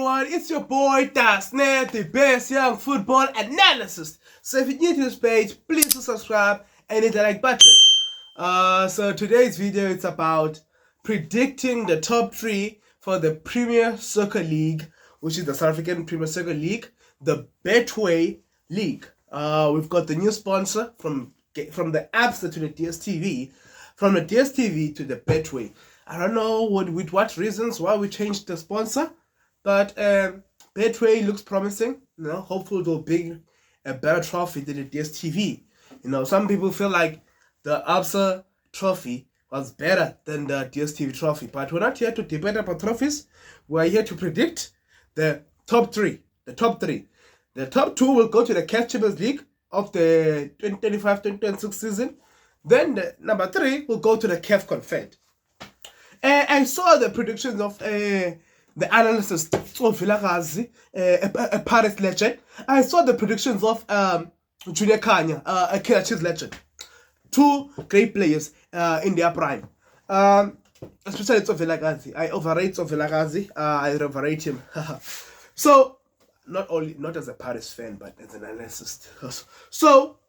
everyone, it's your boy Dasnet, the best young football analyst. So if you're new to this page, please do subscribe and hit the like button. So today's video is about predicting the top 3 for the Premier Soccer League, which is the South African Premier Soccer League, the Betway League. We've got the new sponsor from the Absa to the DSTV, from the DSTV to the Betway. I don't know with what reasons why we changed the sponsor, but Betway looks promising. You know, hopefully they'll bring a better trophy than the DSTV. You know, some people feel like the Absa trophy was better than the DSTV trophy, but we're not here to debate about trophies. We're here to predict the top 3. The top 3. The top 2 will go to the CAF Champions League of the 2025-2026 season. Then the number 3 will go to the CAF Confed. I saw the predictions of the analyst of Vilakazi, a Paris legend. I saw the predictions of Junior Kanya, a Kaizer Chiefs legend. 2 great players in their prime. Especially Vilakazi. I overrate Vilakazi. I overrate him. So not as a Paris fan, but as an analyst. So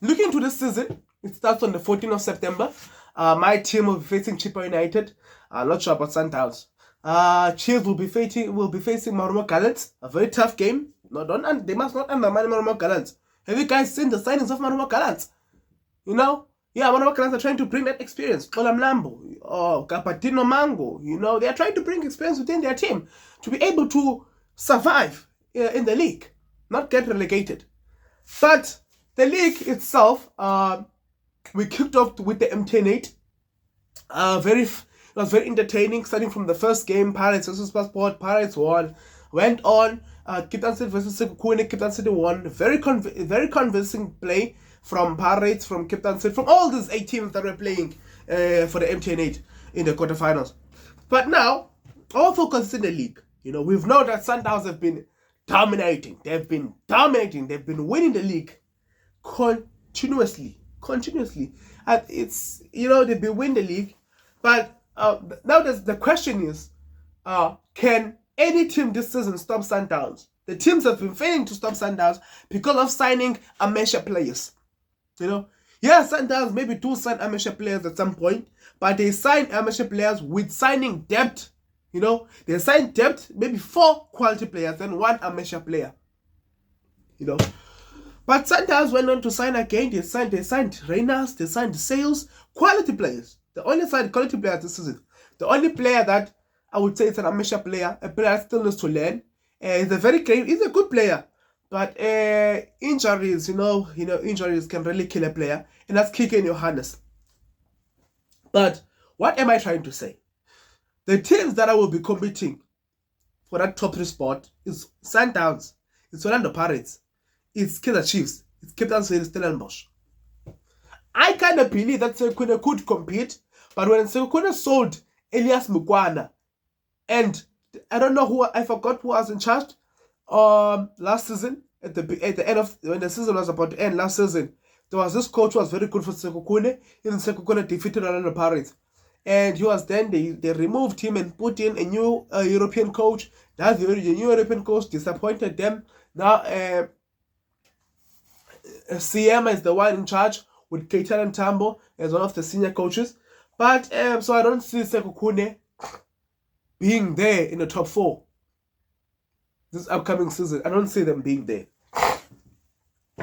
looking to this season, it starts on the 14th of September. My team will be facing Chippa United. Not sure about Sundowns. Chiefs will be facing Marumo Gallants. A very tough game. They must not undermine Marumo Gallants. Have you guys seen the signings of Marumo Gallants? You know? Yeah, Marumo Gallants are trying to bring that experience. Kolam Lambo, Capatino Mango. You know, they are trying to bring experience within their team to be able to survive in the league, not get relegated. But the league itself, we kicked off with the MTN 8. It was very entertaining, starting from the first game, Pirates versus Passport. Pirates won. Went on, Cape Town City versus Sekhukhune. Cape Town City won. Very convincing play from Pirates, from Cape Town City, from all these 8 teams that were playing for the MTN 8 in the quarterfinals. But now, our focus is in the league. You know, we've known that Sundowns have been dominating. They've been winning the league continuously. And it's, you know, they've been winning the league. But now the question is, can any team this season stop Sundowns? The teams have been failing to stop Sundowns because of signing amateur players. You know, yeah, Sundowns maybe do sign amateur players at some point, but they sign amateur players with signing depth. You know, they sign depth, maybe 4 quality players and 1 amateur player. You know, but Sundowns went on to sign again. They signed Reynolds, they signed Sales, quality players. They only signed quality players this season. The only player that I would say is an amateur player, a player that still needs to learn. He's a good player, but injuries, injuries can really kill a player, and that's Kike Johannes. But what am I trying to say? The teams that I will be competing for that top 3 spot is Sundowns, it's Orlando Pirates, it's Kaizer Chiefs, it's Cape Town City, Stellenbosch. I kind of believe that Sekhukhune could compete, but when Sekhukhune sold Elias Mukwana, and I don't know I forgot who was in charge last season, at the end of, when the season was about to end last season, there was this coach who was very good for Sekhukhune, and Sekhukhune defeated Orlando Pirates. And he was then, they removed him and put in a new European coach. That the new European coach disappointed them. Now, CM is the one in charge, with Keitana Tambo as one of the senior coaches. But, so I don't see Sekhukhune being there in the top 4 this upcoming season. I don't see them being there.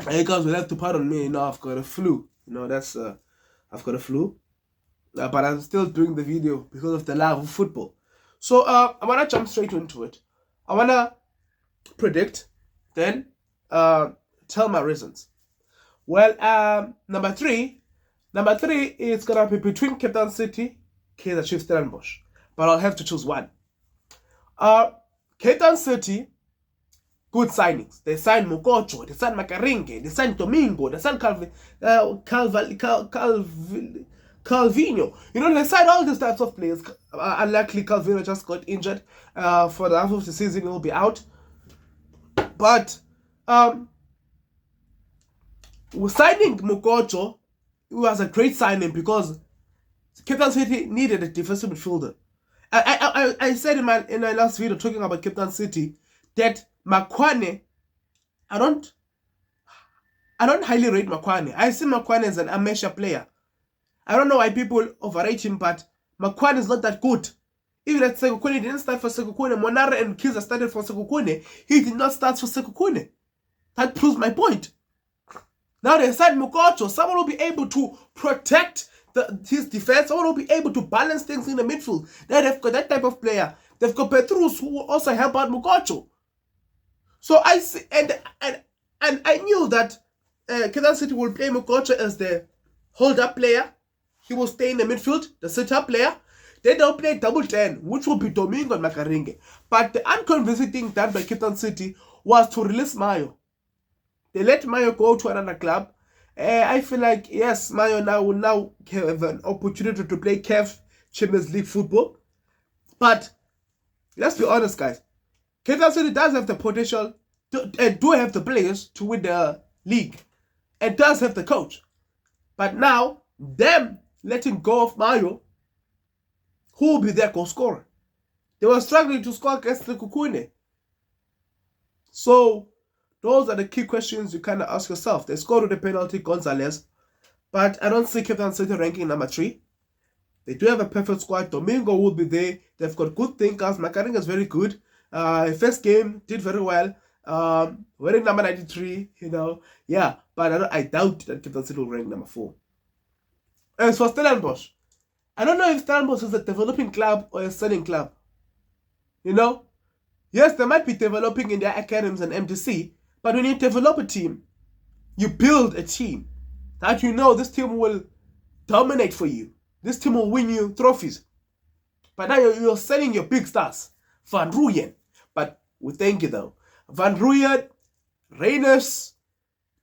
You guys will have to pardon me, I've got a flu. I've got a flu. But I'm still doing the video because of the love of football. So I want to jump straight into it. I want to predict, then tell my reasons. Well, number 3 is going to be between Cape Town City, Kaizer Chiefs, Stellenbosch. But I'll have to choose one. Cape Town City, good signings. They signed Mukocho, they signed Makaringe, they signed Domingo, they signed Calvino. You know, they signed all these types of players. Unluckily, Calvino just got injured. For the half of the season, he will be out. But signing Mukocho, it was a great signing because Cape Town City needed a defensive midfielder. I said in my last video talking about Cape Town City that Makwane, I don't highly rate Makwane. I see Makwane as an amateur player. I don't know why people overrate him, but Makwane is not that good. Even at Sekhukhune, didn't start for Sekhukhune. Monare and Kiza started for Sekhukhune. He did not start for Sekhukhune. That proves my point. Now they signed Mukocho. Someone will be able to protect his defense. Someone will be able to balance things in the midfield. They've got that type of player. They've got Petrus, who will also help out Mukocho. So I see, and I knew that Cape Town City will play Mukocho as the hold-up player. He will stay in the midfield, the sit-up player. Then they'll play double 10, which will be Domingo and Makaringe. But the unconvincing thing done by Cape Town City was to release Mayo. They let Mayo go to another club. I feel like, yes, Mayo will now have an opportunity to play CAF Champions League football. But let's be honest, guys. Cape Town City does have the potential, do have the players to win the league. And does have the coach. But now, them letting go of Mayo, who will be their goal scorer? They were struggling to score against Sekhukhune. So, those are the key questions you kind of ask yourself. They scored with a penalty, Gonzalez. But I don't see Cape Town City ranking number 3. They do have a perfect squad. Domingo will be there. They've got good thinkers. Makaringa is very good. First game, did very well. Wearing number 93, Yeah, but I doubt that Cape Town City will rank number 4. As for Stellenbosch, I don't know if Stellenbosch is a developing club or a selling club. Yes, they might be developing in their academies and MDC, but when you develop a team, you build a team that this team will dominate for you. This team will win you trophies. But now you're selling your big stars. Van Rooyen. But we thank you though. Van Rooyen, Reyners,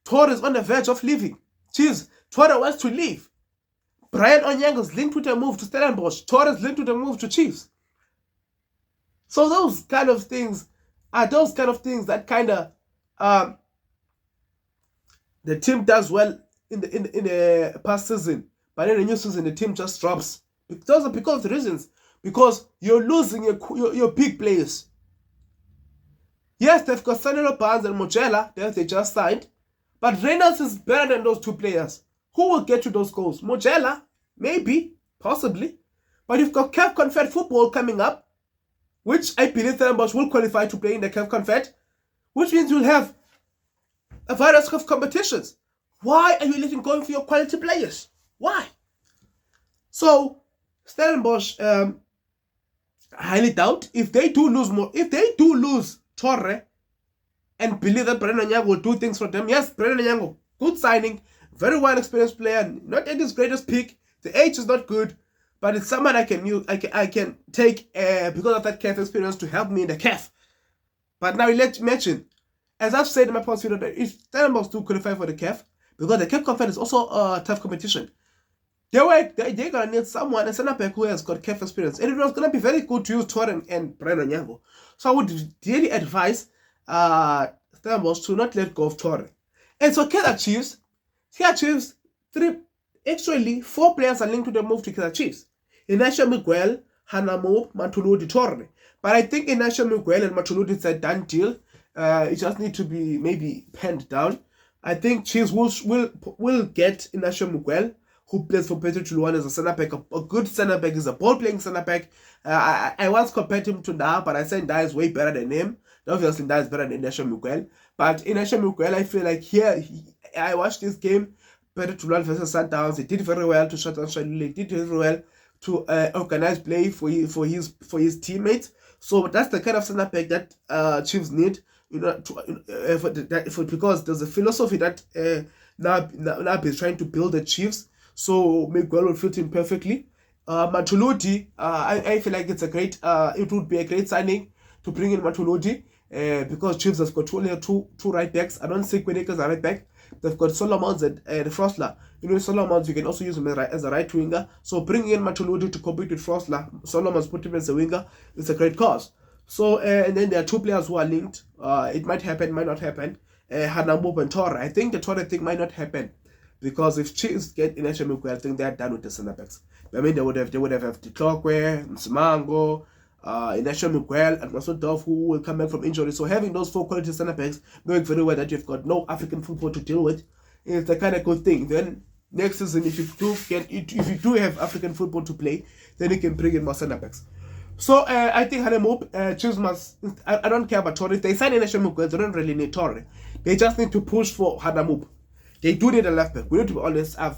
Torres on the verge of leaving. Jeez, Torres wants to leave. Brian Onyango's linked with a move to Stellenbosch. Torres linked with a move to Chiefs. So those kind of things that kind of the team does well in the past season, but in the new season the team just drops. Because of the reasons. Because you're losing your big players. Yes, they've got Sanelo Barnes and Mojela that they just signed, but Reynolds is better than those two players. Who will get you those goals? Mojela, maybe, possibly. But you've got CAF Confed football coming up, which I believe Stellenbosch will qualify to play in the CAF Confed, which means you'll have a variety of competitions. Why are you letting go for your quality players? Why? So, Stellenbosch, I highly doubt if they do lose Torre and believe that Brendan Young will do things for them. Yes, Brendan Young, good signing, very well experienced player, not at his greatest peak. The age is not good, but it's someone I can use. I can take because of that CAF experience to help me in the CAF. But now let's mention, as I've said in my past video, that if Stellenbosch do qualify for the CAF, because the CAF Confed is also a tough competition, they're gonna need someone, a center back who has got CAF experience, and it was gonna be very good to use Torre and Brendan Young. So I would really advise Stellenbosch to not let go of Torre. And so Kaizer Chiefs, 4 players are linked to the move to Kaizer Chiefs. Inacio Miguel, Hanamo, Matuludi, Torre. But I think Inacio Miguel and Matuludi is a done deal. It just need to be maybe penned down. I think Chiefs will get Inacio Miguel, who plays for Petro Chuluan as a center back. A good center back. Is a ball-playing center back. I once compared him to Nda, but I said Nda is way better than him. Obviously, Nda is better than Inacio Miguel. But Inacio Miguel, I feel like I watched this game, Petro Chuluan versus Sundowns. He did very well to shut down Shalili. He did very well to organize play for his teammates. So that's the kind of center back that Chiefs need. Because there's a philosophy that Nab is trying to build the Chiefs. So Miguel will fit in perfectly. Matulodi, I feel like it would be a great signing to bring in Matulodi because Chiefs has got only two right backs. I don't think Kweneke is a right back. They've got Solomons and Frosler. Solomons, you can also use him as a right winger. So bringing in Matulodi to compete with Frosler, Solomons put him as a winger, it's a great cause. So, and then there are 2 players who are linked. It might happen, might not happen. Hanamo and Torre. I think the Torre thing might not happen. because if Chiefs get Inacho Miguel, I think they're done with the center backs. I mean, they would have the Tlokwe, Msimango, Inacho Miguel, and also Dove, who will come back from injury. So having those 4 quality center backs, knowing very well that you've got no African football to deal with, is the kind of good thing. Then next season, if you do have African football to play, then you can bring in more center backs. So I think Hanemoop, Chiefs must. I don't care about Torre. If they sign Inacho Miguel, they don't really need Torre. They just need to push for Hanemoop. They do need a left back. We need to be honest. I've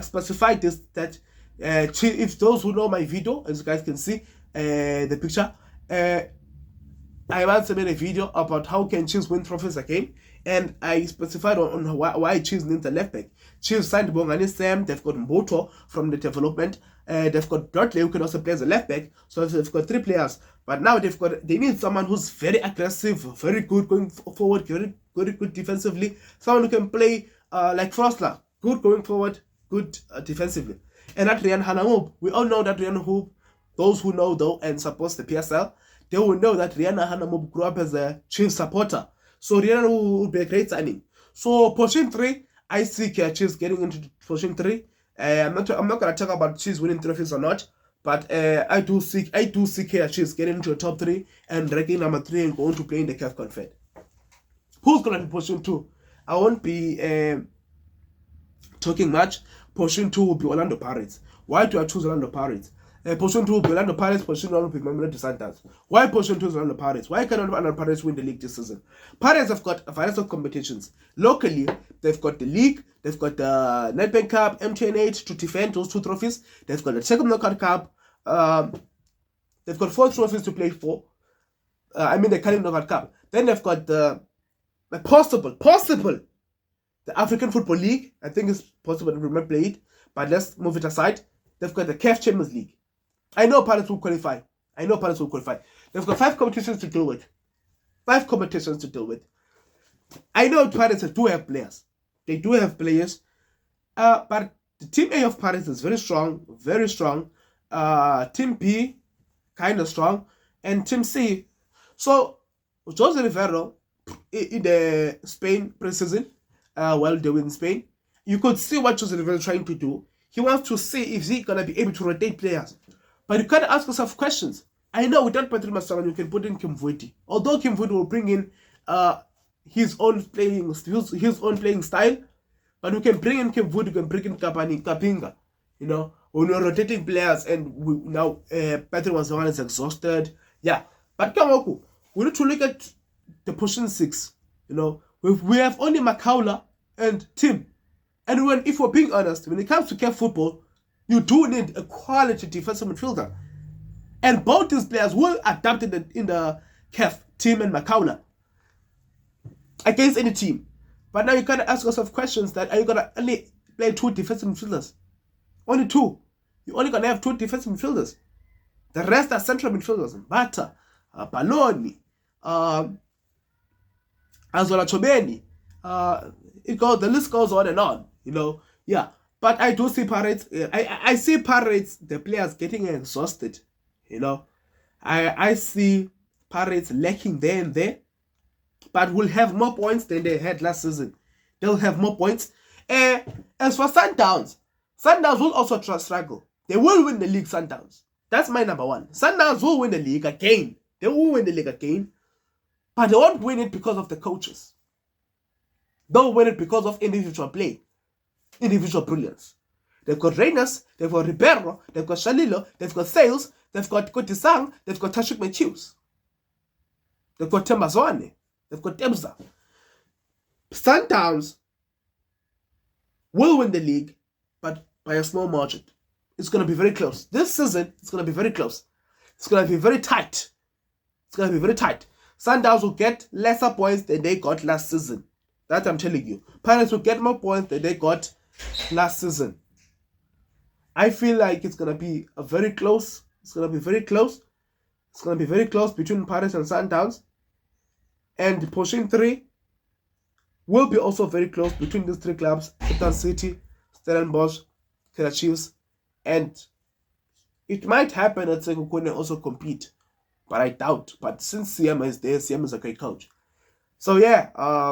specified this that if those who know my video, as you guys can see the picture, I once made a video about how can Chiefs win trophies again, and I specified on why Chiefs needs a left back. Chiefs signed Bongani Sam. They've got Mboto from the development. They've got Dudley, who can also play as a left back. So they've got 3 players. But now they need someone who's very aggressive, very good going forward, very good defensively. Someone who can play like Frostler, good going forward, good defensively. And that Rian Hanemoop, we all know that Rian Hanemoop, those who know though and support the PSL, they will know that Rian Hanemoop grew up as a Chiefs supporter. So Rian will be a great signing. So position 3, I see Chiefs getting into position 3. I'm not gonna talk about Chiefs winning trophies or not, but I do see Chiefs getting into the top 3 and ranking number 3 and going to play in the CAF Confed. Who's gonna be position 2? I won't be talking much. Position 2 will be Orlando Pirates. Why do I choose Orlando Pirates? Position 2 will be Orlando Pirates. Position 1 will be Mamelodi Sundowns. Why position 2 is Orlando Pirates? Why cannot Orlando Pirates win the league this season? Pirates have got a variety of competitions. Locally, they've got the league, they've got the Nedbank Cup, MTN8 to defend those 2 trophies. They've got the second knockout cup. They've got 4 trophies to play for. The Carling Knockout Cup. Then they've got the possible the African Football League. I think it's possible that we might play it, but let's move it aside. They've got the CAF Champions League. I know Pirates will qualify. They've got 5 competitions to deal with. I know Pirates do have players. They do have players. But the Team A of Pirates is very strong. Team B, kind of strong. And Team C. So, Jose Rivero, in the Spain preseason, while they were in Spain, you could see what Jose Rivero is trying to do. He wants to see if he's going to be able to rotate players. But you can't ask yourself questions. I know without Patrick Masalan, you can put in Kim Vuiti. Although Kim Vuiti will bring in his own playing style, but we can bring in Kim Vuiti, we can bring in Kapinga. When we're rotating players and now Patrick Masalan is exhausted. Yeah. But Kamoku, we need to look at the position 6. We have only Makaula and Tim. And if we're being honest, when it comes to CAF football, you do need a quality defensive midfielder. And both these players will adapt in the CAF, Tim and Makaula, against any team. But now you gotta ask yourself questions that, are you gonna only play 2 defensive midfielders? Only 2. You're only gonna have 2 defensive midfielders. The rest are central midfielders. Bata, Baloni, Azola Chobeni. The list goes on and on. Yeah. But I do see Pirates. I see Pirates, the players getting exhausted. I see Pirates lacking there and there, but will have more points than they had last season. They'll have more points. As for Sundowns will also struggle. They will win the league, Sundowns. That's my number 1. Sundowns will win the league again. They will win the league again, but they won't win it because of the coaches. They'll win it because of individual play, individual brilliance. They've got Reyners, they've got Ribeiro, they've got Shalilo, they've got Sales, they've got Kotisang, they've got Tashik Matthews, they've got Temazwane, they've got Temza. Sundowns will win the league, but by a small margin. It's going to be very close. This season, it's going to be very close. It's going to be very tight. Sundowns will get lesser points than they got last season. That I'm telling you. Pirates will get more points than they got last season. I feel like it's going to be very close. It's going to be very close between Pirates and Sundowns. And position 3 will be also very close between these 3 clubs: Cape City, Stellenbosch, Kaizer Chiefs, and it might happen that Sekhukhune also compete, but I doubt. But since Siema is there, Siema is a great coach. So yeah,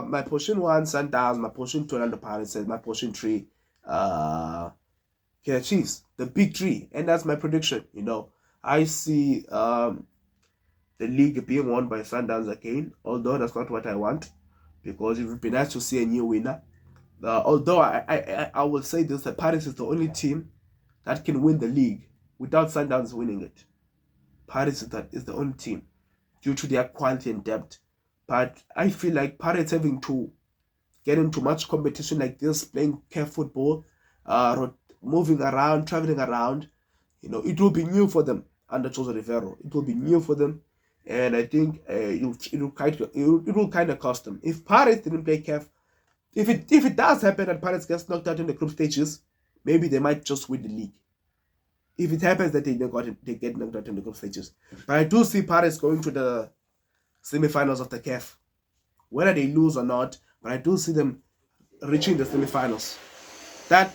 my position 1 Sundowns, my position 2 Orlando Pirates, and my position 3 Chiefs, the big three, and that's my prediction. I see the league being won by Sundowns again, although that's not what I want, because it would be nice to see a new winner. Although I will say this, that Pirates is the only team that can win the league without Sundowns winning it. Pirates is the only team due to their quality and depth. But I feel like Pirates having to get into much competition like this, playing CAF football, moving around, traveling around, it will be new for them under Jose Rivero. It will be new for them, and I think it will kind of cost them. If Pirates didn't play CAF, if it does happen and Pirates gets knocked out in the group stages, maybe they might just win the league. If it happens that they get knocked out in the group stages. But I do see Pirates going to the semi-finals of the CAF. Whether they lose or not, but I do see them reaching the semi-finals. That's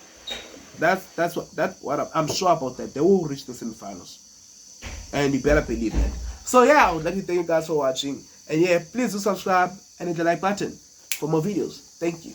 what I'm sure about that. They will reach the semi-finals. And you better believe that. So yeah, I would like to thank you guys for watching. And yeah, please do subscribe and hit the like button for more videos. Thank you.